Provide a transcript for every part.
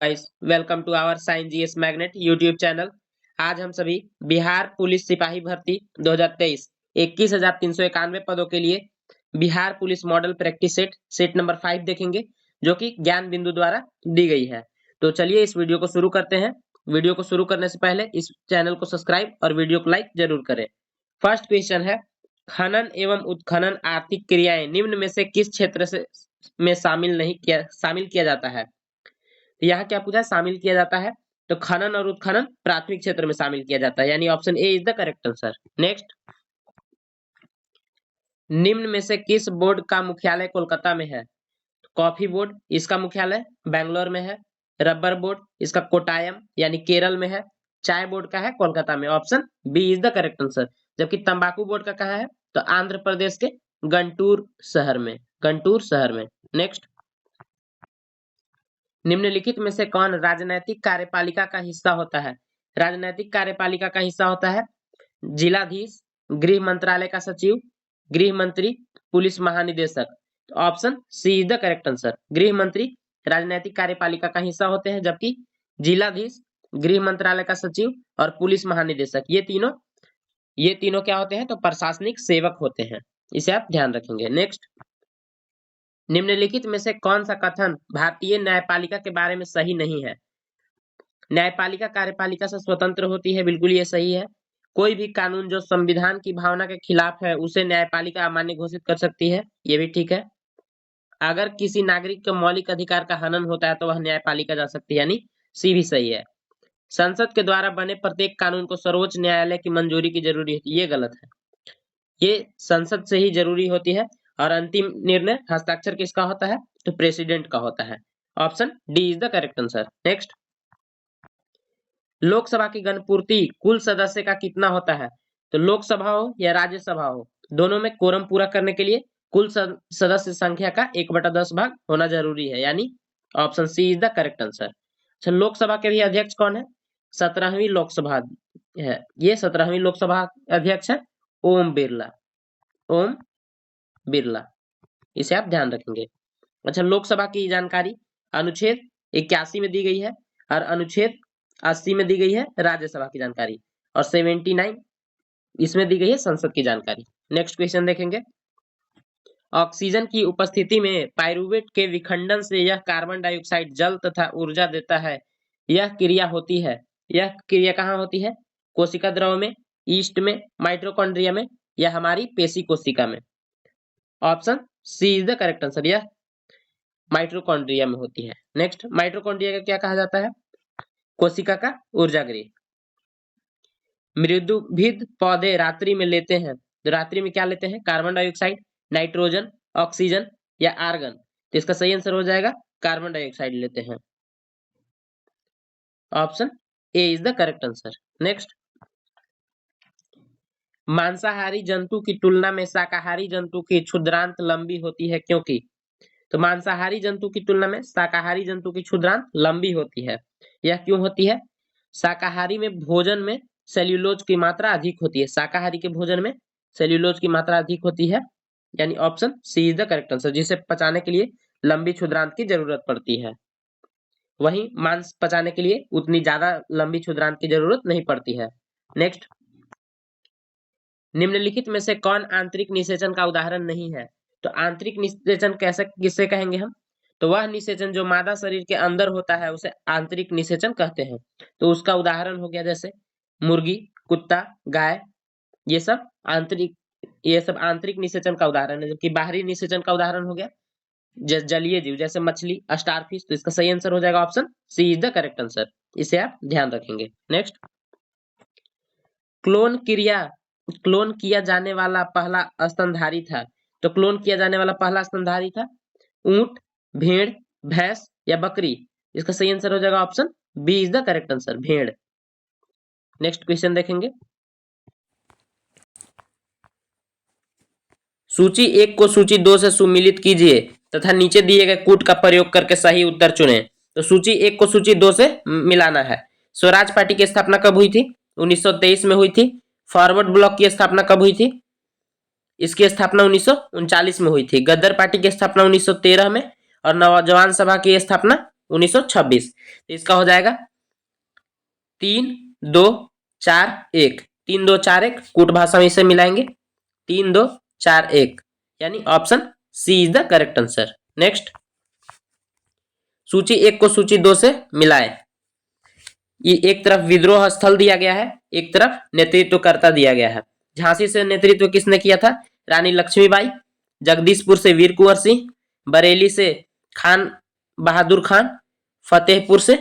Guys, welcome to our science GS Magnet YouTube channel. आज हम सभी बिहार पुलिस सिपाही भर्ती 2023 21,391 पदों के लिए Bihar police model practice set number 5 देखेंगे, जो कि ज्ञान बिंदु द्वारा दी गई है। तो चलिए इस वीडियो को शुरू करते हैं। वीडियो को शुरू करने से पहले इस चैनल को सब्सक्राइब और वीडियो को लाइक जरूर करें। फर्स्ट क्वेश्चन है, खनन एवं उत्खनन आर्थिक क्रियाएं निम्न में से किस क्षेत्र से में शामिल किया जाता है। तो यहाँ क्या पूछा, शामिल किया जाता है। तो खनन और उत्खनन प्राथमिक क्षेत्र में शामिल किया जाता है, यानी option A is the correct answer. Next, निम्न में से किस बोर्ड का मुख्यालय कोलकाता में है। कॉफी बोर्ड, इसका मुख्यालय बेंगलोर में है। रबर बोर्ड, इसका कोटायम यानी केरल में है। चाय बोर्ड का है कोलकाता में, option B is the correct answer. जबकि तंबाकू बोर्ड का कहा है, तो आंध्र प्रदेश के गंटूर शहर में। नेक्स्ट, निम्नलिखित में से कौन राजनैतिक कार्यपालिका का हिस्सा होता है। राजनैतिक कार्यपालिका का हिस्सा होता है जिलाधीश, गृह मंत्रालय का सचिव, गृह मंत्री, पुलिस महानिदेशक। Option C is the correct answer. गृह मंत्री राजनैतिक कार्यपालिका का हिस्सा होते हैं, जबकि जिलाधीश, गृह मंत्रालय का सचिव और पुलिस महानिदेशक ये तीनों क्या होते हैं, तो प्रशासनिक सेवक होते हैं। इसे आप ध्यान रखेंगे। नेक्स्ट, निम्नलिखित में से कौन सा कथन भारतीय न्यायपालिका के बारे में सही नहीं है। न्यायपालिका कार्यपालिका से स्वतंत्र होती है, बिल्कुल ये सही है। कोई भी कानून जो संविधान की भावना के खिलाफ है उसे न्यायपालिका अमान्य घोषित कर सकती है, ये भी ठीक है। अगर किसी नागरिक के मौलिक अधिकार का हनन होता है तो वह न्यायपालिका जा सकती है, यानी सी भी सही है। संसद के द्वारा बने प्रत्येक कानून को सर्वोच्च न्यायालय की मंजूरी की जरूरी होती है, ये गलत है। ये संसद से ही जरूरी होती है और अंतिम निर्णय हस्ताक्षर किसका होता है, तो प्रेसिडेंट का होता है। Option D is the correct answer. Next, Lok Sabha की गणपूर्ति कुल सदस्य का कितना होता है। तो लोकसभा हो या राज्यसभा हो, दोनों में कोरम पूरा करने के लिए कुल सदस्य संख्या का 1/10 भाग होना जरूरी है, यानी option C is the correct answer. अच्छा, लोकसभा के भी अध्यक्ष कौन है, 17वीं लोकसभा है। ये 17वीं लोकसभा अध्यक्ष है ओम बिरला। इसे आप ध्यान रखेंगे। अच्छा, लोकसभा की जानकारी अनुच्छेद 81 में दी गई है और अनुच्छेद 80 में दी गई है राज्यसभा की जानकारी, और 79 इसमें दी गई है संसद की जानकारी। नेक्स्ट क्वेश्चन देखेंगे, ऑक्सीजन की उपस्थिति में पाइरूवेट के विखंडन से यह कार्बन डाइऑक्साइड जल तथा ऊर्जा देता है। यह क्रिया कहाँ होती है, कोशिका द्रव में, ईस्ट में, माइटोकॉन्ड्रिया में या हमारी पेशी कोशिका में। Option C is the correct answer, यह माइटोकॉन्ड्रिया में होती है। नेक्स्ट, माइटोकॉन्ड्रिया का क्या कहा जाता है, कोशिका का ऊर्जा गृह। मृदुभिद पौधे रात्रि में लेते हैं, तो रात्रि में क्या लेते हैं, कार्बन डाइऑक्साइड, नाइट्रोजन, ऑक्सीजन या आर्गन। तो इसका सही आंसर हो जाएगा कार्बन डाइऑक्साइड लेते हैं। Option A is the correct answer. Next, मांसाहारी जंतु की तुलना में शाकाहारी जंतु की क्षुद्रांत लंबी होती है, क्योंकि। तो मांसाहारी जंतु की तुलना में शाकाहारी जंतु की क्षुद्रांत लंबी होती है। यह क्यों होती है, शाकाहारी में भोजन में सेल्यूलोज की मात्रा अधिक होती है, शाकाहारी के भोजन में सेल्यूलोज की मात्रा अधिक होती है, यानी option C is the correct answer, जिसे पचाने के लिए लंबी क्षुद्रांत की जरूरत पड़ती है। वहीं मांस पचाने के लिए उतनी ज्यादा लंबी क्षुद्रांत की जरूरत नहीं पड़ती है। नेक्स्ट, निम्नलिखित में से कौन आंतरिक निषेचन का उदाहरण नहीं है। तो आंतरिक निषेचन किससे कहेंगे हम, तो वह निषेचन जो मादा शरीर के अंदर होता है उसे आंतरिक निषेचन कहते हैं। तो उसका उदाहरण हो गया जैसे मुर्गी, कुत्ता, गाय, ये सब आंतरिक निषेचन का उदाहरण है। जबकि बाहरी निषेचन का उदाहरण हो गया जलीय जीव जैसे मछली, स्टारफिश। तो इसका सही आंसर हो जाएगा option C is the correct answer, इसे आप ध्यान रखेंगे। नेक्स्ट, क्लोन किया जाने वाला पहला स्तनधारी था। तो क्लोन किया जाने वाला पहला स्तनधारी था ऊंट, भेड़, भैंस या बकरी। इसका सही आंसर हो जाएगा option B is the correct answer, भेड़। नेक्स्ट क्वेश्चन देखेंगे, सूची 1 को सूची 2 से सुमिलित कीजिए तथा नीचे दिए गए कूट का प्रयोग करके सही उत्तर चुनें। तो सूची 1 को सूची 2 से मिलाना है। स्वराज पार्टी की स्थापना कब हुई थी, 1923 में हुई थी। फॉरवर्ड ब्लॉक की स्थापना कब हुई थी, इसकी स्थापना 1939 में हुई थी। गद्दर पार्टी की स्थापना 1913 में और नौजवान सभा की स्थापना 1926। तो इसका हो जाएगा 3 2 4 1, 3 2 4 1, कूट भाषा में इसे मिलाएंगे 3 2 4 1, यानी option C is the correct answer. Next, सूची 1 को सूची 2 से मिलाएं। ये एक तरफ विद्रोह स्थल दिया गया है, एक तरफ नेतृत्वकर्ता दिया गया है। झांसी से नेतृत्व किसने किया था? रानी लक्ष्मीबाई। जगदीशपुर से वीर कुंवर सिंह। बरेली से खान बहादुर खान। फतेहपुर से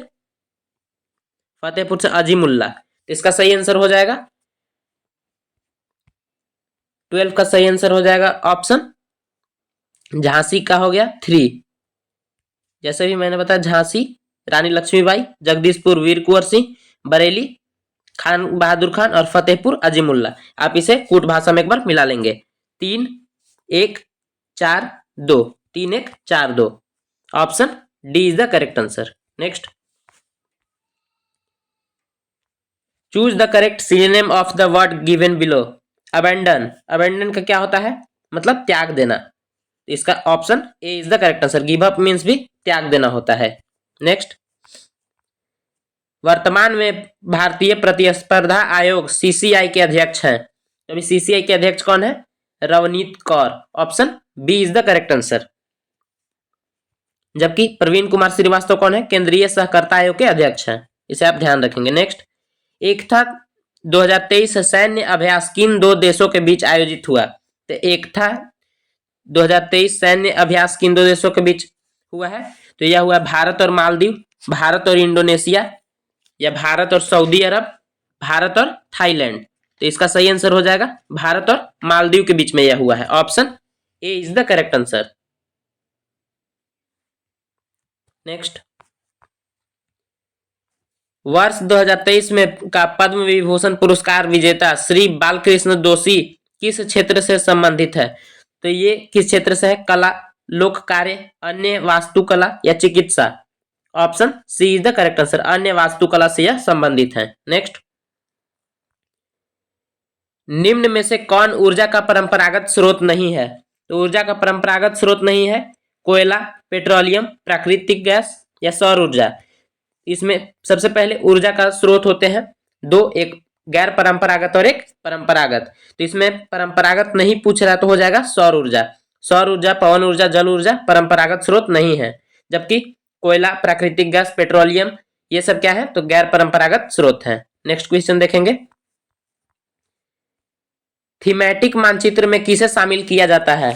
अजीमुल्ला। इसका सही आंसर हो जाएगा 12 का सही आंसर हो जाएगा ऑप्शन झांसी का हो गया 3। जैसे भी मैंने बताया, झांसी रानी लक्ष्मीबाई, जगदीशपुर वीर कुंवर सिंह, बरेली खान बहादुर खान और फतेहपुर अजीमुल्ला। आप इसे कूट भाषा में एक बार मिला लेंगे 3 1 4 2, 3 1 4 2, option D is the correct answer. Next, choose the correct synonym of the word given below. Abandon, abandon का क्या होता है? मतलब त्याग देना। इसका option A is the correct answer. Give up means भी त्याग देना होता है। नेक्स्ट, वर्तमान में भारतीय प्रतिस्पर्धा आयोग सीसीआई के अध्यक्ष हैं। अभी सीसीआई के अध्यक्ष कौन है? Ravneet Kaur. Option B is the correct answer. जबकि प्रवीण कुमार श्रीवास्तव कौन है? केंद्रीय सहकारिता आयोग के अध्यक्ष हैं। इसे आप ध्यान रखेंगे। नेक्स्ट, एकता 2023 सैन्य अभ्यास किन दो देशों के बीच आयोजित हुआ? तो एकता 2023 सैन्य अभ्यास किन दो देशों के बीच हुआ है? तो यह हुआ भारत और मालदीव, भारत और इंडोनेशिया, या भारत और सऊदी अरब, भारत और थाईलैंड। तो इसका सही आंसर हो जाएगा भारत और मालदीव के बीच में यह हुआ है। Option A is the correct answer. Next, वर्ष 2023 में का पद्म विभूषण पुरस्कार विजेता श्री बालकृष्ण दोषी किस क्षेत्र से संबंधित है? तो ये किस क्षेत्र से है? कला, लोक कार्य, अन्य वास्तुकला या चिकित्सा। Option C is the correct answer. अन्य वास्तुकला से यह संबंधित है। नेक्स्ट, निम्न में से कौन ऊर्जा का परंपरागत स्रोत नहीं है? तो ऊर्जा का परंपरागत स्रोत नहीं है कोयला, पेट्रोलियम, प्राकृतिक गैस या सौर ऊर्जा। इसमें सबसे पहले ऊर्जा का स्रोत होते हैं दो, एक गैर परंपरागत और एक परंपरागत। तो इसमें परंपरागत नहीं पूछ रहा तो हो जाएगा सौर ऊर्जा। सौर ऊर्जा, पवन ऊर्जा, जल ऊर्जा परंपरागत स्रोत नहीं है, जबकि कोयला, प्राकृतिक गैस, पेट्रोलियम ये सब क्या है? तो गैर परंपरागत स्रोत है। नेक्स्ट क्वेश्चन देखेंगे, थीमेटिक मानचित्र में किसे शामिल किया जाता है?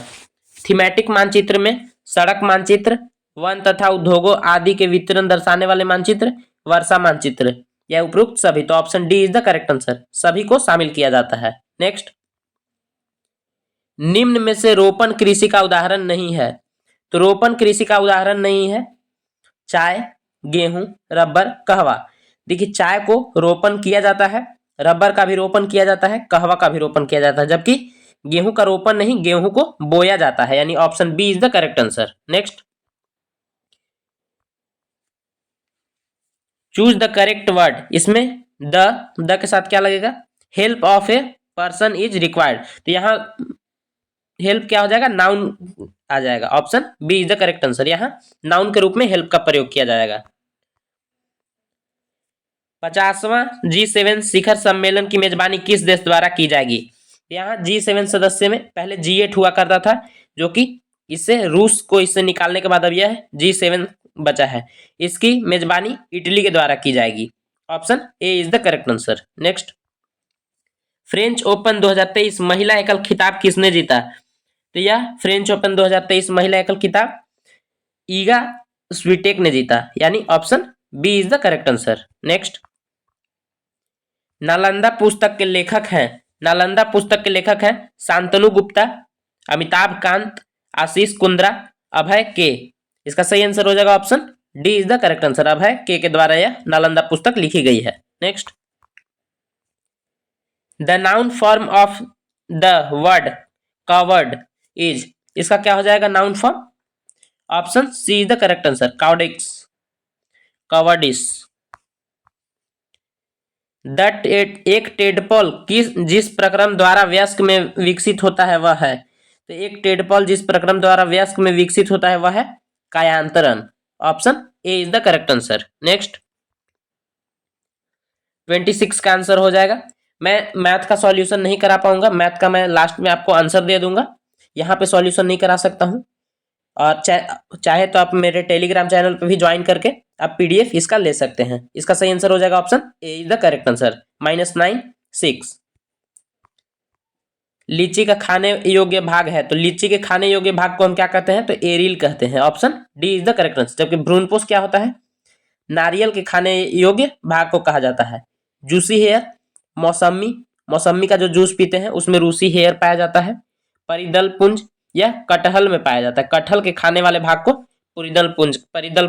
थीमेटिक मानचित्र में सड़क मानचित्र, वन तथा उद्योगों आदि के वितरण दर्शाने वाले मानचित्र, वर्षा मानचित्र, या उपरोक्त सभी। तो option D is the correct answer. सभी को शामिल किया जाता है। नेक्स्ट, निम्न में से रोपण कृषि का उदाहरण नहीं है। तो रोपण कृषि का उदाहरण नहीं है चाय, गेहूं, रबर, कहवा। देखिए, चाय को रोपण किया जाता है, रबर का भी रोपण किया जाता है, कहवा का भी रोपण किया जाता है, जबकि गेहूं का रोपण नहीं, गेहूं को बोया जाता है, यानी option B is the correct answer. Next, choose the correct word. इसमें द के साथ क्या लगेगा? Help of a person is required. तो यहाँ हेल्प क्या हो जाएगा? नाउन आ जाएगा। Option B is the correct answer. यहाँ नाउन के रूप में हेल्प का प्रयोग किया जाएगा। 50वां G7 शिखर सम्मेलन की मेजबानी किस देश द्वारा की जाएगी? यहाँ G7 सदस्य में पहले G8 हुआ करता था, जो कि इससे रूस को इससे निकालने के बाद अब यह G7 बचा है। इसकी मेजबानी इटली के द्वारा की जाएगी। Option A is the correct answer. Next, French open 2023 महिला एकल खिताब किसने जीता? तो यह फ्रेंच ओपन 2023 महिला एकल खिताब ईगा स्वीटेक ने जीता, यानी option B is the correct answer. Next, Nalanda पुस्तक के लेखक हैं। नालंदा पुस्तक के लेखक हैं शांतनु गुप्ता, अमिताभ कांत, आशीष कुंद्रा, अभय के। इसका सही आंसर हो जाएगा option D is the correct answer. Abhay के द्वारा यह नालंदा पुस्तक लिखी गई है। Next, the noun form of the word coward is. इसका क्या हो जाएगा noun form? Option C is the correct answer. Cowardice, cowardice. That एक टेडपॉल जिस प्रक्रम द्वारा वयस्क में विकसित होता है वह है। तो एक टेडपॉल जिस प्रक्रम द्वारा वयस्क में विकसित होता है वह है कायांतरण। Option A is the correct answer. Next 26 का आंसर हो जाएगा। मैं मैथ का सॉल्यूशन नहीं करा पाऊंगा, मैथ का मैं लास्ट में आपको आंसर दे दूंगा, यहाँ पे सॉल्यूशन नहीं करा सकता हूँ। और चाहे तो आप मेरे टेलीग्राम चैनल पे भी ज्वाइन करके आप पीडीएफ इसका ले सकते हैं। इसका सही आंसर हो जाएगा option A is the correct answer. -9 6 लीची का खाने योग्य भाग है, तो लीची के खाने योग्य भाग को हम क्या कहते हैं, तो एरिल कहते हैं। Option D is the correct answer. जबकि भ्रूणपोष क्या होता है, नारियल के खाने योग्य भाग को कहा जाता है। जूसी हेयर मौसमी, मौसमी का जो जूस पीते हैं उसमें रूसी हेयर पाया जाता है। परिदल पुंज यह कटहल में पाया जाता है, कटहल के खाने वाले भाग को परिदल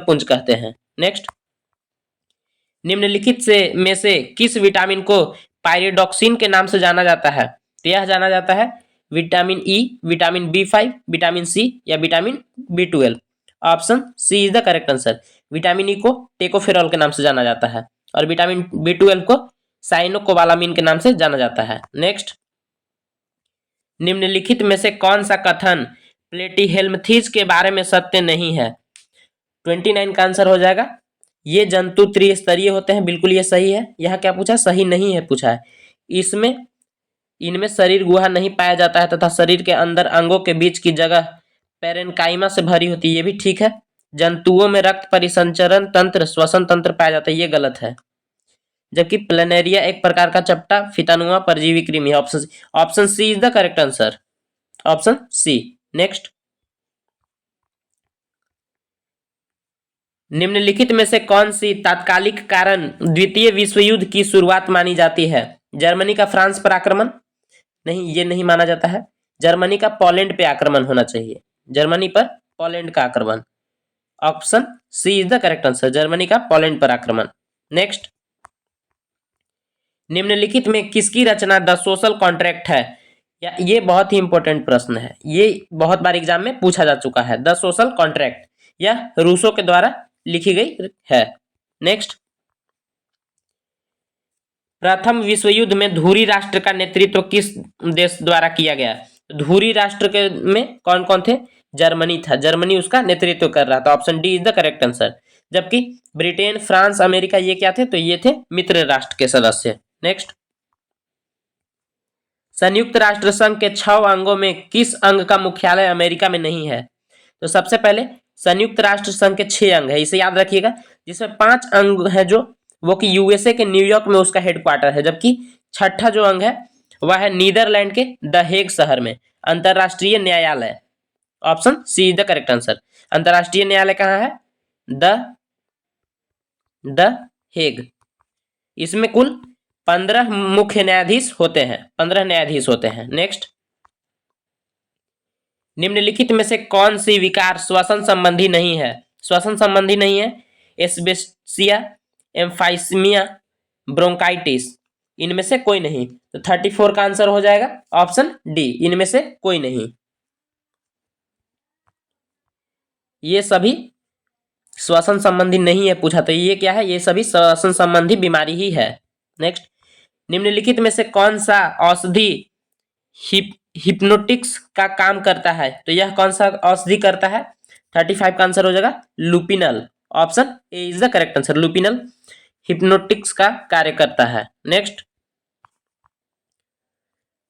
पुंज कहते हैं। नेक्स्ट निम्नलिखित में से किस विटामिन को पायरिडॉक्सिन के नाम से जाना जाता है, तो यह जाना जाता है vitamin E, vitamin B5, vitamin C या vitamin B12। Option C is the correct answer. Vitamin E को टेकोफेरॉल के नाम से जाना जाता है और विटामिन B12 को साइनोकोबालामिन के नाम से जाना जाता है। नेक्स्ट निम्नलिखित में से कौन सा कथन प्लेटीहेल्मिंथेस के बारे में सत्य नहीं है, 29 का आंसर हो जाएगा। ये जंतु त्रिस्तरीय होते हैं, बिल्कुल ये सही है। यह क्या पूछा, सही नहीं है पूछा है। इनमें शरीर गुहा नहीं पाया जाता है तथा शरीर के अंदर अंगों के बीच की जगह पेरेन्काइमा से भरी होती है, ये भी ठीक है। जंतुओं में रक्त परिसंचरण तंत्र, श्वसन तंत्र पाया जाता है, ये गलत है। जबकि प्लेनेरिया एक प्रकार का चपटा फीतानुमा परजीवी कृमि है। Option C is the correct answer. Option C. Next निम्नलिखित में से कौन सी तात्कालिक कारण द्वितीय विश्व युद्ध की शुरुआत मानी जाती है, जर्मनी का फ्रांस पर आक्रमण, नहीं ये नहीं माना जाता है। जर्मनी का पोलैंड पे आक्रमण होना चाहिए, जर्मनी पर पोलैंड का आक्रमण। Option C is the correct answer, Germany का पोलैंड पर आक्रमण। नेक्स्ट निम्नलिखित में किसकी रचना द सोशल कॉन्ट्रैक्ट है, या ये बहुत ही इंपॉर्टेंट प्रश्न है, ये बहुत बार एग्जाम में पूछा जा चुका है। द सोशल कॉन्ट्रैक्ट यह रूसो के द्वारा लिखी गई है। नेक्स्ट प्रथम विश्व युद्ध में धुरी राष्ट्र का नेतृत्व किस देश द्वारा किया गया, धुरी राष्ट्र के में कौन कौन थे, जर्मनी था, जर्मनी उसका नेतृत्व कर रहा था। Option D is the correct answer. जबकि ब्रिटेन, फ्रांस, अमेरिका ये क्या थे, तो ये थे मित्र राष्ट्र के सदस्य। नेक्स्ट संयुक्त राष्ट्र संघ के 6 अंगों में किस अंग का मुख्यालय अमेरिका में नहीं है, तो सबसे पहले संयुक्त राष्ट्र संघ के 6 अंग है, इसे याद रखिएगा, जिसमें 5 अंग है जो वो कि यूएसए के न्यूयॉर्क में उसका हेडक्वार्टर है। जबकि छठा जो अंग है वह है नीदरलैंड के द हेग शहर में अंतरराष्ट्रीय न्यायालय। Option C is the correct answer. अंतरराष्ट्रीय न्यायालय कहाँ है, द हेग। इसमें कुल 15 मुख्य न्यायाधीश होते हैं, 15 न्यायाधीश होते हैं। नेक्स्ट निम्नलिखित में से कौन सी विकार श्वसन संबंधी नहीं है, श्वसन संबंधी नहीं है, एस्बेस्टिया, एम्फाइसीमिया, ब्रोंकाइटिस, इनमें से कोई नहीं। तो 34 का आंसर हो जाएगा ऑप्शन डी, इनमें से कोई नहीं। ये सभी श्वसन संबंधी नहीं है पूछा, तो ये क्या है, ये सभी श्वसन संबंधी बीमारी ही है। नेक्स्ट निम्नलिखित में से कौन सा औषधि हिप्नोटिक्स का काम करता है, तो यह कौन सा औषधि करता है, 35 का आंसर हो जाएगा luminal. Option A is the correct answer, luminal hypnotics का कार्य करता है। नेक्स्ट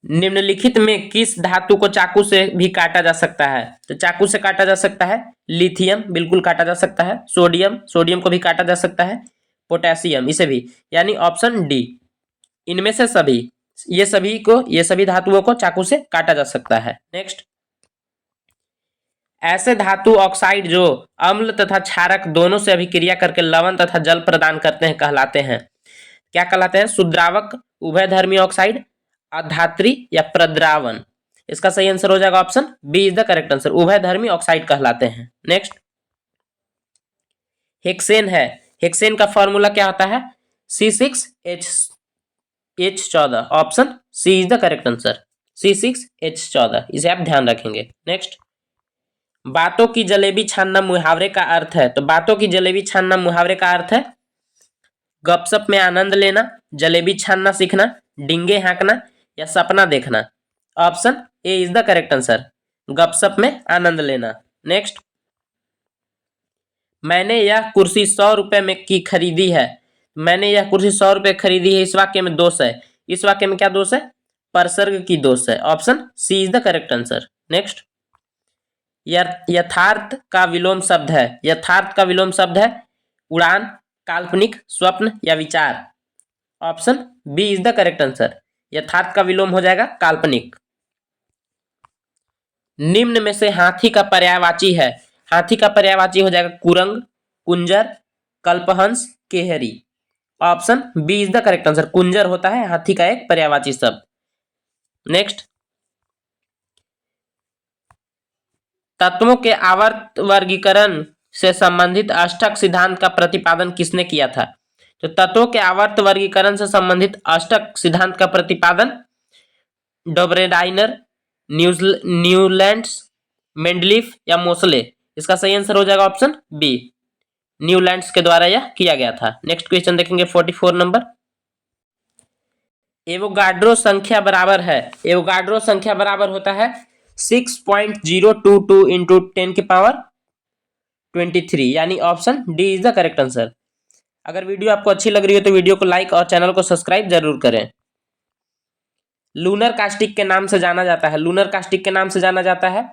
निम्नलिखित में किस धातु को चाकू से भी काटा जा सकता है, तो चाकू से काटा जा सकता है लिथियम, बिल्कुल काटा जा सकता है। सोडियम, सोडियम को भी काटा जा सकता है। पोटेशियम, इसे भी, यानी ऑप्शन डी, इनमें से सभी, ये सभी धातुओं को चाकू से काटा जा सकता है। नेक्स्ट ऐसे धातु ऑक्साइड जो अम्ल तथा क्षारक दोनों से अभिक्रिया करके लवण तथा जल प्रदान करते हैं कहलाते हैं, क्या कहलाते हैं, शुद्रावक, उभयधर्मी ऑक्साइड, अधात्री या प्रद्रावण। इसका सही आंसर हो जाएगा option B is the correct answer, उभयधर्मी ऑक्साइड कहलाते हैं। नेक्स्ट हेक्सेन है, हेक्सेन का फॉर्मूला क्या होता है, C6H14। Option C is the correct answer, C6H14, इसे आप ध्यान रखेंगे। नेक्स्ट बातों की जलेबी छानना मुहावरे का अर्थ है, तो बातों की जलेबी छानना मुहावरे का अर्थ है गपशप में आनंद लेना, जलेबी छानना सीखना, डिंगे हाँकना या सपना देखना। Option A is the correct answer, गपशप में आनंद लेना। नेक्स्ट मैंने यह कुर्सी 100 रुपए में की खरीदी है। मैंने यह कुर्सी 100 रुपए खरीदी है, इस वाक्य में दोष है। इस वाक्य में क्या दोष है? परसर्ग की दोष है। Option C is the correct answer. Next, यथार्थ का विलोम शब्द है। यथार्थ का विलोम शब्द है उड़ान, काल्पनिक, स्वप्न या विचार। Option B is the correct answer. यथार्थ का विलोम हो जाएगा काल्पनिक। निम्न में से हाथी का पर्यायवाची है। हाथी का पर्यायवाची हो जाएगा कुरंग, कुंजर, कल्पहंस, केहरी। Option B is the correct answer. कुंजर होता है हाथी का एक पर्यायवाची शब्द। नेक्स्ट, तत्वों के आवर्त वर्गीकरण से संबंधित अष्टक सिद्धांत का प्रतिपादन किसने किया था? तो तत्वों के आवर्त वर्गीकरण से संबंधित अष्टक सिद्धांत का प्रतिपादन डोब्रेडाइनर, न्यूलैंड्स, मेंडलीफ या मोसले। इसका सही आंसर हो जाएगा ऑप्शन बी, न्यूलैंड्स के द्वारा यह किया गया था। नेक्स्ट क्वेश्चन देखेंगे 44 नंबर। एवोगाड्रो संख्या बराबर है। एवोगाड्रो संख्या बराबर होता है 6.022 इंटू 10 की पावर 23, यानी option D is the correct answer. अगर वीडियो आपको अच्छी लग रही हो तो वीडियो को लाइक और चैनल को सब्सक्राइब जरूर करें। लूनर कास्टिक के नाम से जाना जाता है। लूनर कास्टिक के नाम से जाना जाता है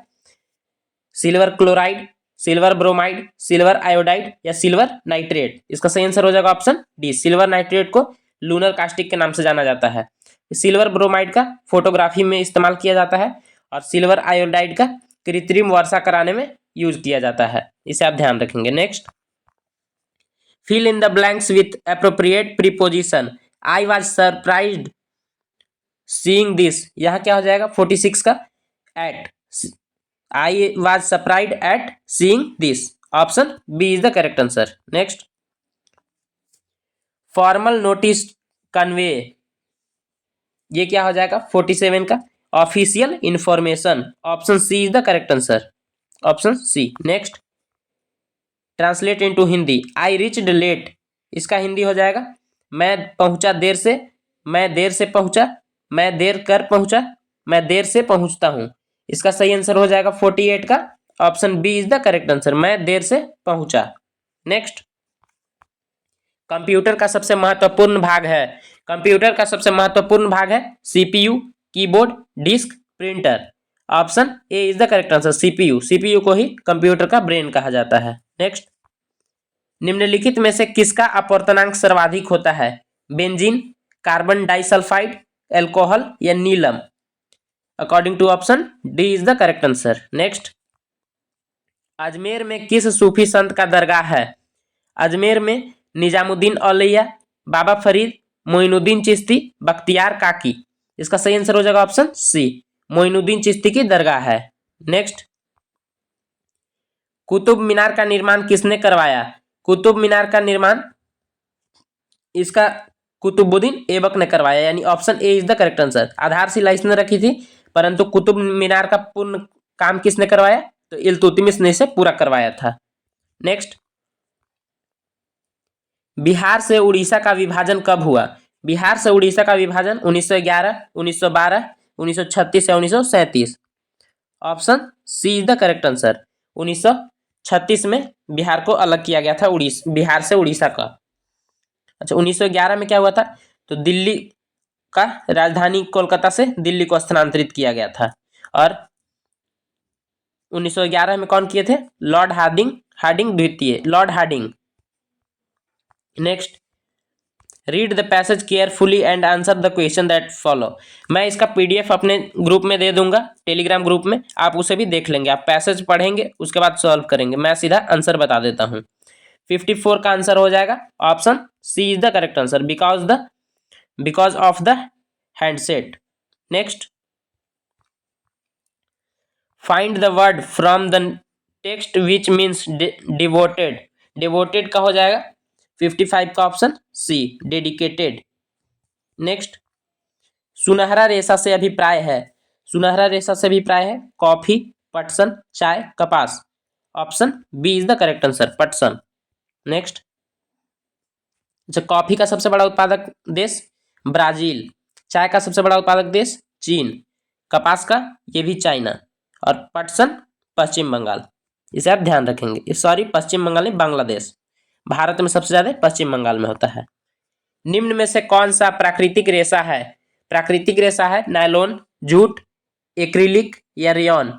silver chloride, silver bromide, silver iodide या सिल्वर नाइट्रेट। इसका सही आंसर हो जाएगा ऑप्शन डी, सिल्वर नाइट्रेट को लूनर कास्टिक के नाम से जाना जाता है। सिल्वर ब्रोमाइड का फोटोग्राफी में इस्तेमाल किया जाता है और सिल्वर आयोडाइड का कृत्रिम वर्षा कराने में यूज किया जाता है। इसे आप ध्यान रखेंगे। Next, fill in the blanks with appropriate preposition. I was surprised seeing this. यहां क्या हो जाएगा 46 का at. I was surprised at seeing this. Option B is the correct answer. Next, formal notice convey, ये क्या हो जाएगा 47 का official information. Option C is the correct answer. Option C. Next, translate into Hindi. I reached late, इसका हिंदी हो जाएगा मैं पहुंचा देर से, मैं देर से पहुंचा, मैं देर कर पहुंचा, मैं देर से पहुंचता हूं। इसका सही आंसर हो जाएगा 48 का option B is the correct answer, मैं देर से पहुंचा। नेक्स्ट, कंप्यूटर का सबसे महत्वपूर्ण भाग है। कंप्यूटर का सबसे महत्वपूर्ण भाग है CPU, keyboard, disk, printer. Option A is the correct answer, CPU. CPU को ही कंप्यूटर का ब्रेन कहा जाता है। नेक्स्ट, निम्नलिखित में से किसका अपवर्तनांक सर्वाधिक होता है? बेंजीन, कार्बन डाइसल्फाइड, एल्कोहल या नीलम। According to option D is the correct answer. Next, Ajmer में किस सूफी संत का दरगाह है? अजमेर में निजामुद्दीन औलिया, बाबा फरीद, मोइनुद्दीन चिश्ती, बख्तियार काकी। इसका सही आंसर हो जाएगा ऑप्शन सी, मोइनुद्दीन चिश्ती की दरगाह है। नेक्स्ट, कुतुब मीनार का निर्माण किसने करवाया? कुतुब मीनार का निर्माण इसका कुतुबुद्दीन ऐबक ने करवाया, यानी option A is the correct answer. आधारशिला इसने रखी थी, परंतु कुतुब मीनार का पूर्ण काम किसने करवाया? तो इल्तुतमिश ने इसे पूरा करवाया था। नेक्स्ट, बिहार से उड़ीसा का विभाजन कब हुआ? बिहार से उड़ीसा का विभाजन 1911, 1912, 1936 या 1937। Option C is the correct answer. 1936 में बिहार को अलग किया गया था बिहार से उड़ीसा का। अच्छा, 1911 में क्या हुआ था? तो दिल्ली का राजधानी कोलकाता से दिल्ली को स्थानांतरित किया गया था। और 1911 में कौन किए थे? लॉर्ड हार्डिंग द्वितीय, Lord Hardinge. Next, read the passage carefully and answer the question that follow. मैं इसका पीडीएफ अपने ग्रुप में दे दूंगा, टेलीग्राम ग्रुप में, आप उसे भी देख लेंगे। आप पैसेज पढ़ेंगे, उसके बाद सॉल्व करेंगे। मैं सीधा आंसर बता देता हूं। 54 का आंसर हो जाएगा option C is the correct answer, because of the handset. Next, find the word from the text which means devoted. Devoted का हो जाएगा 55 का ऑप्शन सी, डेडिकेटेड। नेक्स्ट, सुनहरा रेशा से अभिप्राय है। सुनहरा रेशा से अभिप्राय है कॉफी, पटसन, चाय, कपास। Option B is the correct answer, पटसन। नेक्स्ट, अच्छा, कॉफी का सबसे बड़ा उत्पादक देश ब्राजील, चाय का सबसे बड़ा उत्पादक देश चीन, कपास का ये भी चाइना, और पटसन पश्चिम बंगाल। इसे आप ध्यान रखेंगे। सॉरी, पश्चिम बंगाल नहीं, बांग्लादेश। भारत में सबसे ज्यादा पश्चिम बंगाल में होता है। निम्न में से कौन सा प्राकृतिक रेशा है? प्राकृतिक रेशा है नायलॉन, जूट, एक्रिलिक या rayon.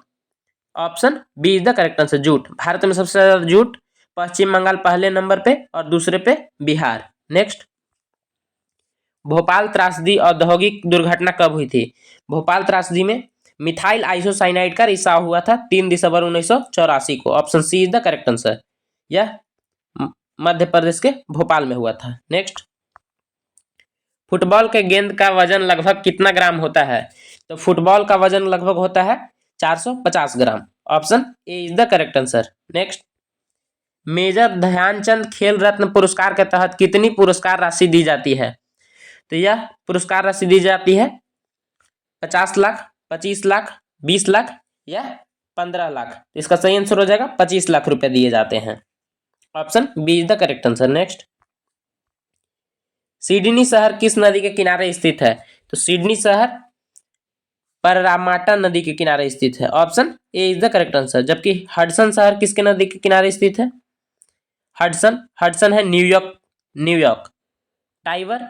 Option B is the correct answer, jute. Bharat में सबसे ज्यादा जूट, पश्चिम बंगाल पहले नंबर पे और दूसरे पे बिहार। नेक्स्ट, भोपाल त्रासदी औद्योगिक दुर्घटना कब हुई थी? भोपाल त्रासदी में मिथाइल आइसोसाइनाइड का रिसाव हुआ था 3 दिसंबर 1984 को। Option C is the correct answer. यह मध्य प्रदेश के भोपाल में हुआ था। नेक्स्ट, फुटबॉल के गेंद का वजन लगभग कितना ग्राम होता है? तो फुटबॉल का वजन लगभग होता है 450 gram. Option A is the correct answer. Next, major Dhyanchand Khel Ratna पुरस्कार के तहत कितनी पुरस्कार राशि दी जाती है? तो यह पुरस्कार राशि दी जाती है 50 लाख, 25 लाख, 20 लाख या 15 लाख। इसका सही आंसर हो जाएगा 25 लाख रुपए दिए जाते हैं। Option B is the correct answer. Next, Sydney शहर किस नदी के किनारे स्थित है? तो सिडनी शहर पररामाटा नदी के किनारे स्थित है। Option A is the correct answer. जबकि हडसन शहर किसके नदी के किनारे स्थित है? हडसन है न्यूयॉर्क, न्यूयॉर्क। टाइबर,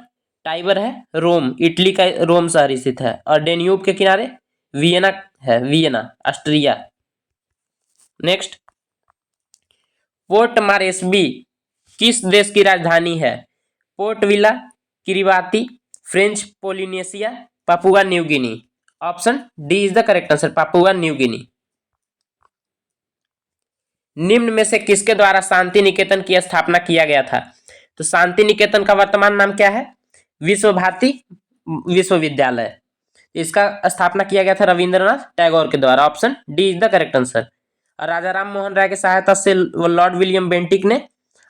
टाइबर है रोम, इटली का रोम शहर स्थित है। और डेन्यूब के किनारे वियना है, वियना ऑस्ट्रिया। नेक्स्ट, पोर्ट मारेस्बी किस देश की राजधानी है? Port villa, Kiribati, French Polynesia, Papua New Guinea. Option D is the correct answer, Papua New Guinea. निम्न में से किसके द्वारा शांति निकेतन की स्थापना किया गया था? तो शांति निकेतन का वर्तमान नाम क्या है? विश्व भारती विश्वविद्यालय। इसका स्थापना किया गया था रविंद्रनाथ टैगोर के द्वारा। Option D is the correct answer. और राजा राम मोहन राय की सहायता से लॉर्ड विलियम बेंटिक ने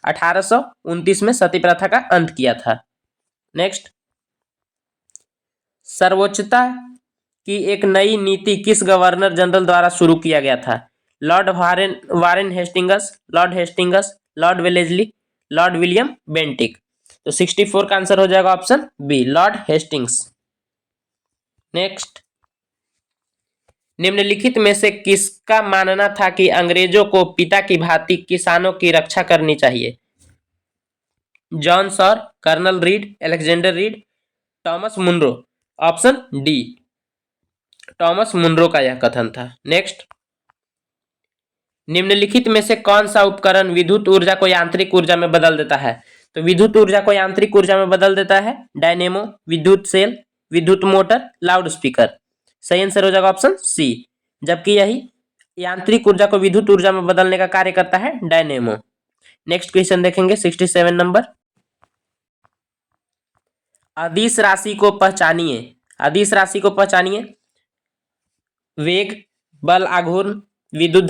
1829 में सती प्रथा का अंत किया था। नेक्स्ट, सर्वोच्चता की एक नई नीति किस गवर्नर जनरल द्वारा शुरू किया गया था? Lord Warren Hastings, Lord Hastings, Lord Wellesley, Lord William Bentinck. तो 64 का आंसर हो जाएगा option B, Lord Hastings. Next, निम्नलिखित में से किसका मानना था कि अंग्रेजों को पिता की भांति किसानों की रक्षा करनी चाहिए? John Shore, colonel Reid, Alexander Reid, Thomas Munro. Option D, Thomas Munro का यह कथन था। नेक्स्ट, निम्नलिखित में से कौन सा उपकरण विद्युत ऊर्जा को यांत्रिक ऊर्जा में बदल देता है? तो विद्युत ऊर्जा को यांत्रिक ऊर्जा में बदल देता है डायनेमो, विद्युत सेल, विद्युत मोटर, लाउड स्पीकर। सही आंसर हो जाएगा ऑप्शन सी। जबकि यही यांत्रिक ऊर्जा को विद्युत ऊर्जा में बदलने का कार्य करता है डायनेमो। नेक्स्ट क्वेश्चन देखेंगे 67 नंबर। अदिश राशि को पहचानिए। अदिश राशि को पहचानिए। वेग, बल आघूर्ण, विद्युत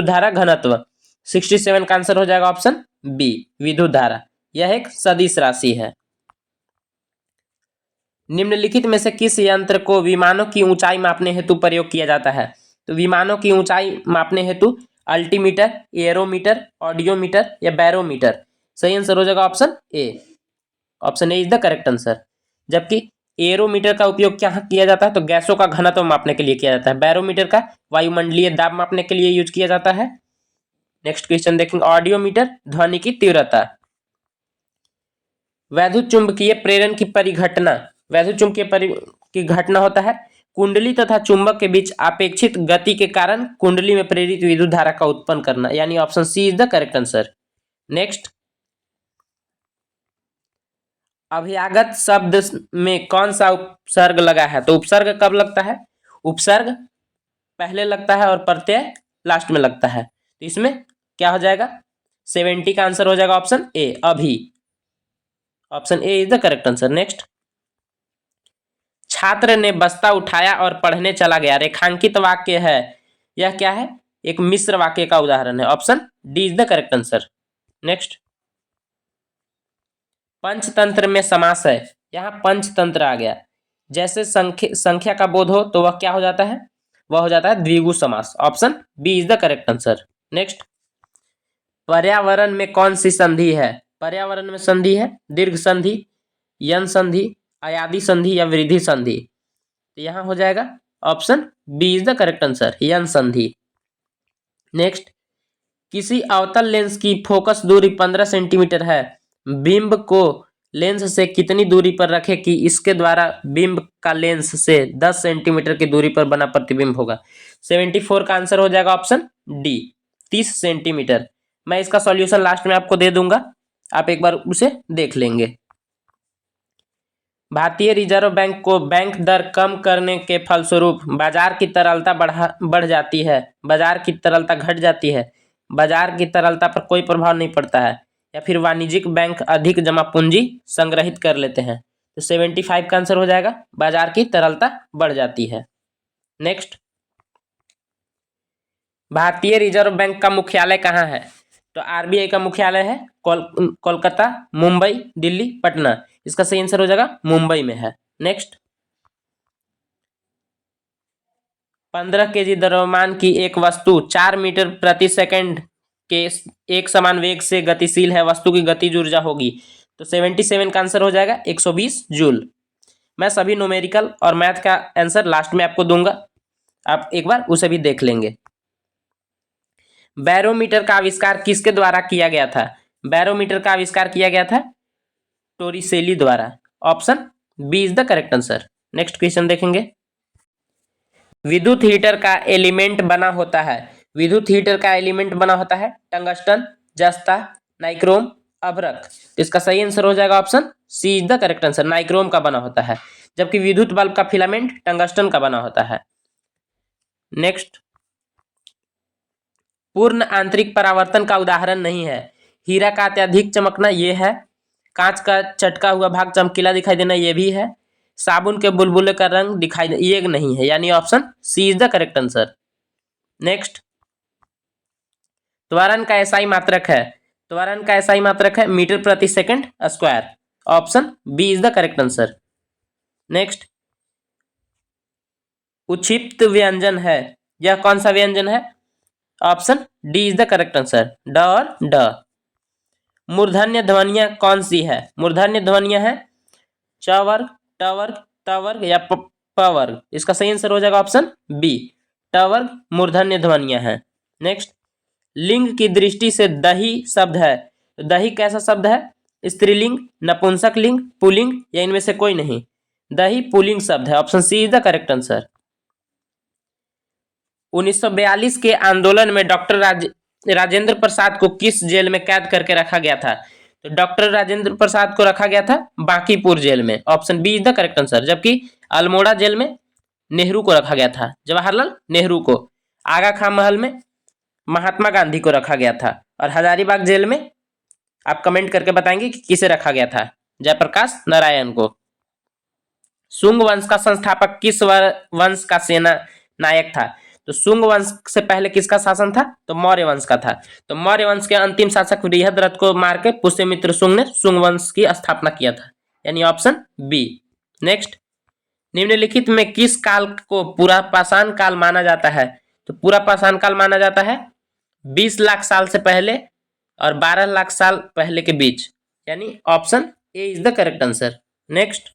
धारा घनत्व। 67 का आंसर हो जाएगा ऑप्शन बी, विद्युत धारा। यह एक सदिश राशि है। निम्नलिखित में से किस यंत्र को विमानों की ऊंचाई मापने हेतु प्रयोग किया जाता है? तो विमानों की ऊंचाई मापने हेतु अल्टीमीटर, एरोमीटर, ऑडियोमीटर या बैरोमीटर। सही आंसर हो जाएगा option A. Option A is the correct answer. जबकि एरोमीटर का उपयोग क्या किया जाता है? तो गैसों का घनत्व मापने के लिए किया जाता है। बैरोमीटर का वायुमंडलीय दाब मापने के लिए यूज किया जाता है। नेक्स्ट क्वेश्चन देखेंगे, ऑडियोमीटर ध्वनि की तीव्रता। वैद्युत चुंबकीय प्रेरण की परिघटना, वैद्युत चुंबकीय की घटना होता है कुंडली तथा चुंबक के बीच अपेक्षित गति के कारण कुंडली में प्रेरित विद्युत धारा का उत्पन्न करना, यानी option C is the correct answer. Next, अभ्यागत शब्द में कौन सा उपसर्ग लगा है? तो उपसर्ग कब लगता है? उपसर्ग पहले लगता है और प्रत्यय लास्ट में लगता है। तो इसमें क्या हो जाएगा? 70 का आंसर हो जाएगा ऑप्शन ए, अभी। Option A is the correct answer. Next, छात्र ने बस्ता उठाया और पढ़ने चला गया रेखांकित वाक्य है, यह क्या है? एक मिश्र वाक्य का उदाहरण है। Option D is the correct answer. Next, Panchatantra में समास है, यहाँ पंचतंत्र आ गया। जैसे संख्या का बोध हो तो वह क्या हो जाता है? वह हो जाता है द्विगु समास। Option B is the correct answer. Next, पर्यावरण में कौन सी संधि है? पर्यावरण में संधि है दीर्घ संधि, यन संधि, अयादि संधि या वृद्धि संधि। तो यहां हो जाएगा option B is the correct answer, यन संधि। नेक्स्ट, किसी अवतल लेंस की फोकस दूरी 15 सेंटीमीटर है। बिंब को लेंस से कितनी दूरी पर रखें कि इसके द्वारा बिंब का लेंस से 10 सेंटीमीटर की दूरी पर बना प्रतिबिंब होगा। 74 का आंसर हो जाएगा ऑप्शन डी, 30 सेंटीमीटर। मैं इसका सॉल्यूशन लास्ट में आपको दे दूंगा, आप एक बार उसे देख लेंगे। भारतीय रिजर्व बैंक को बैंक दर कम करने के फलस्वरूप बाजार की तरलता बढ़ जाती है, बाजार की तरलता घट जाती है, बाजार की तरलता पर कोई प्रभाव नहीं पड़ता है, या फिर वाणिज्यिक बैंक अधिक जमा पूंजी संग्रहित कर लेते हैं। तो 75 का आंसर हो जाएगा, बाजार की तरलता बढ़ जाती है। नेक्स्ट, भारतीय रिजर्व बैंक का मुख्यालय कहाँ है? तो आरबीआई का मुख्यालय है कोलकाता, मुंबई, दिल्ली, पटना। इसका सही आंसर हो जाएगा मुंबई में है। नेक्स्ट, 15 केजी द्रव्यमान की एक वस्तु 4 मीटर प्रति सेकंड के एक समान वेग से गतिशील है, वस्तु की गतिज ऊर्जा होगी। तो 77 का आंसर हो जाएगा 120 जूल। मैं सभी न्यूमेरिकल और मैथ का आंसर लास्ट में आपको दूंगा, आप एक बार उसे भी देख लेंगे। बैरोमीटर का आविष्कार किसके द्वारा किया गया था? बैरोमीटर का आविष्कार किया गया था टोरिसेली द्वारा। Option B is the correct answer. Next question देखेंगे। विद्युत हीटर का एलिमेंट बना होता है, विद्युत हीटर का एलिमेंट बना होता है टंगस्टन, जस्ता, नाइक्रोम, अभ्रक। इसका सही आंसर हो जाएगा option C is the correct answer, nichrome का बना होता है, जबकि विद्युत बल्ब का फिलामेंट टंगस्टन का बना होता है। नेक्स्ट, पूर्ण आंतरिक परावर्तन का उदाहरण नहीं है। हीरा का अत्यधिक चमकना ये है, कांच का चटका हुआ भाग चमकीला दिखाई देना ये भी है, साबुन के बुलबुले का रंग दिखाई दे ये नहीं है, यानी option C is the correct answer. Next, त्वरण का एसआई मात्रक है, त्वरण का एसआई मात्रक है मीटर प्रति second square. Option B is the correct answer. Next, उक्षिप्त व्यंजन है, यह कौन सा व्यंजन है? Option D is the correct answer, ड और ड। मूर्धन्य ध्वनियां कौन सी है? मूर्धन्य ध्वनियां है च वर्ग, ट वर्ग, त वर्ग या प वर्ग। इसका सही आंसर हो जाएगा ऑप्शन बी, ट वर्ग मूर्धन्य ध्वनियां हैं। नेक्स्ट, लिंग की दृष्टि से दही शब्द है, दही कैसा शब्द है? स्त्रीलिंग, नपुंसक लिंग, पुल्लिंग या इनमें से कोई नहीं? दही पुल्लिंग शब्द है, option C is the correct answer. 1942 के आंदोलन में डॉक्टर राजेंद्र प्रसाद को किस जेल में कैद करके रखा गया था? तो डॉक्टर राजेंद्र प्रसाद को रखा गया था बांकीपुर जेल में। Option B is the correct answer. जबकि अल्मोड़ा जेल में नेहरू को रखा गया था, जवाहरलाल नेहरू को। आगा खां महल में महात्मा गांधी को रखा गया था। और हजारीबाग जेल में आप कमेंट करके बताएंगे कि किसे रखा गया था? जयप्रकाश नारायण को। शुंग वंश का संस्थापक किस वंश का सेना नायक था? तो शुंग वंश से पहले किसका शासन था? तो मौर्य वंश का था। तो मौर्य वंश के अंतिम शासक बृहद्रथ को मार के पुष्यमित्र शुंग ने शुंग वंश की स्थापना किया था, यानी ऑप्शन बी। नेक्स्ट, निम्नलिखित में किस काल को पूरा पाषाण काल माना जाता है? तो पूरा पाषाण काल माना जाता है 20 लाख साल से पहले और 12 लाख साल पहले के बीच, यानी option A is the correct answer. Next,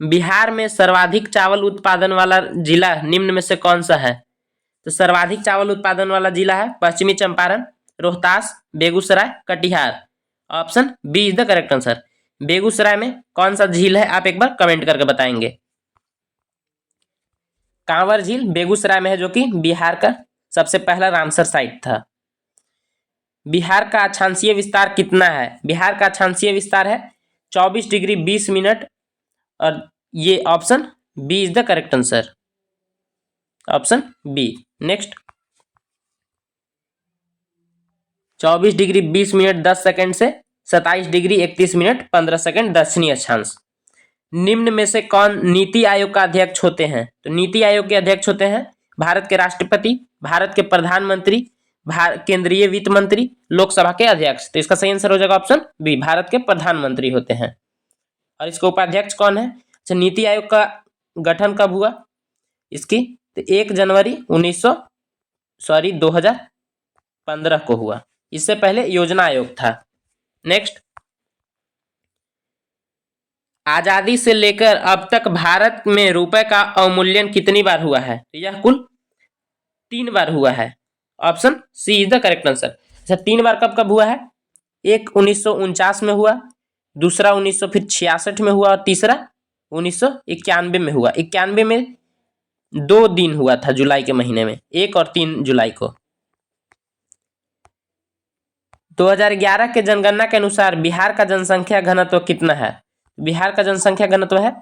Bihar में सर्वाधिक चावल उत्पादन वाला जिला निम्न में से कौन सा है? तो सर्वाधिक चावल उत्पादन वाला जिला है पश्चिमी Champaran, Rohtas, Begusarai, Katihar. Option B is the correct answer. Begusarai में कौन सा झील है? आप एक बार कमेंट करके बताएंगे। कांवर झील बेगूसराय में है, जो कि बिहार का सबसे पहला रामसर साइट था। बिहार का अक्षांशीय विस्तार कितना है? बिहार का अक्षांशीय विस्तार है 24 डिग्री 20 मिनट, और ये option B is the correct answer, option B. Next, 24 degree 20 minute 10 second से 27 डिग्री 31 मिनट 15 सेकंड दक्षिणी अक्षांश। निम्न में से कौन नीति आयोग का अध्यक्ष होते हैं? तो नीति आयोग के अध्यक्ष होते हैं भारत के राष्ट्रपति, भारत के प्रधानमंत्री, केंद्रीय वित्त मंत्री, लोकसभा के अध्यक्ष। तो इसका सही आंसर हो जाएगा ऑप्शन बी, भारत के प्रधानमंत्री होते हैं। और इसके उपाध्यक्ष कौन है? अच्छा, नीति आयोग का गठन कब हुआ इसकी? तो 1 जनवरी 2015 को हुआ। इससे पहले योजना आयोग था। नेक्स्ट, आजादी से लेकर अब तक भारत में रुपए का अवमूल्यन कितनी बार हुआ है? तो यह कुल 3 बार हुआ है। Option C is the correct answer. अच्छा, 3 बार कब कब हुआ है? एक 1949 में हुआ, दूसरा 1966 में हुआ और तीसरा 1991 में हुआ। 91 में 2 दिन हुआ था जुलाई के महीने में, 1 और 3 जुलाई को। 2011 के जनगणना के अनुसार बिहार का जनसंख्या घनत्व कितना है? बिहार का जनसंख्या घनत्व है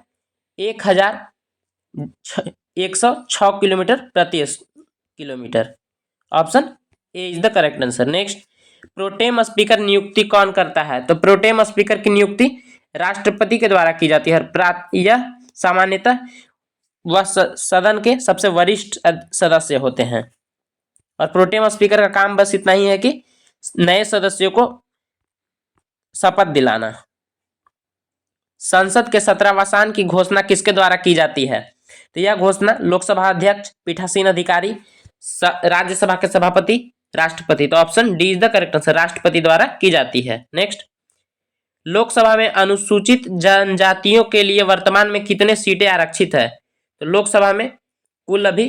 1106 किलोमीटर प्रति kilometre. Option A is the correct answer. Next, pro tem speaker नियुक्ति कौन करता है? तो प्रोटेम स्पीकर की नियुक्ति राष्ट्रपति के द्वारा की जाती है। यह सामान्यतः वह सदन के सबसे वरिष्ठ सदस्य होते हैं। और प्रोटेम स्पीकर का काम बस इतना ही है कि नए सदस्यों को शपथ दिलाना। संसद के 17वां की घोषणा किसके द्वारा की जाती है? तो यह घोषणा लोकसभा अध्यक्ष, पीठासीन अधिकारी, राज्यसभा के सभापति, राष्ट्रपति। तो option D is the correct answer, राष्ट्रपति द्वारा की जाती है। नेक्स्ट, लोकसभा में अनुसूचित जनजातियों के लिए वर्तमान में कितने सीटें आरक्षित है? तो लोकसभा में कुल अभी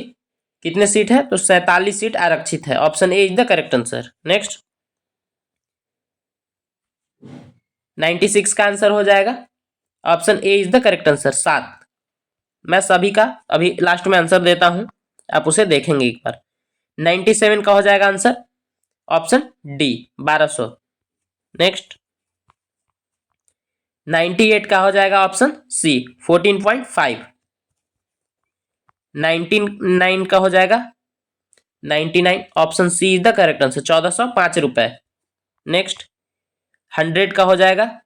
कितने सीट है? तो 47 सीट आरक्षित है। Option A is the correct answer. Next, 96 का आंसर हो जाएगा। Option A is the correct answer, 7। मैं सभी का अभी लास्ट में आंसर देता हूं, आप उसे देखेंगे एक बार। 97 का हो जाएगा आंसर, ऑप्शन डी 1200। नेक्स्ट, 98 का हो जाएगा ऑप्शन सी 14.5। 99 का हो जाएगा 99, option C is the correct answer, 1405 रुपए। नेक्स्ट, 100 का हो जाएगा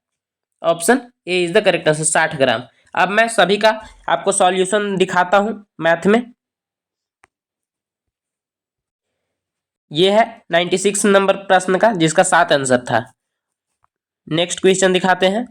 option A is the correct answer, 60 gram. अब मैं सभी का आपको सॉल्यूशन दिखाता हूं मैथ में। यह है 96 नंबर प्रश्न का, जिसका 7 आंसर था। नेक्स्ट क्वेश्चन दिखाते हैं।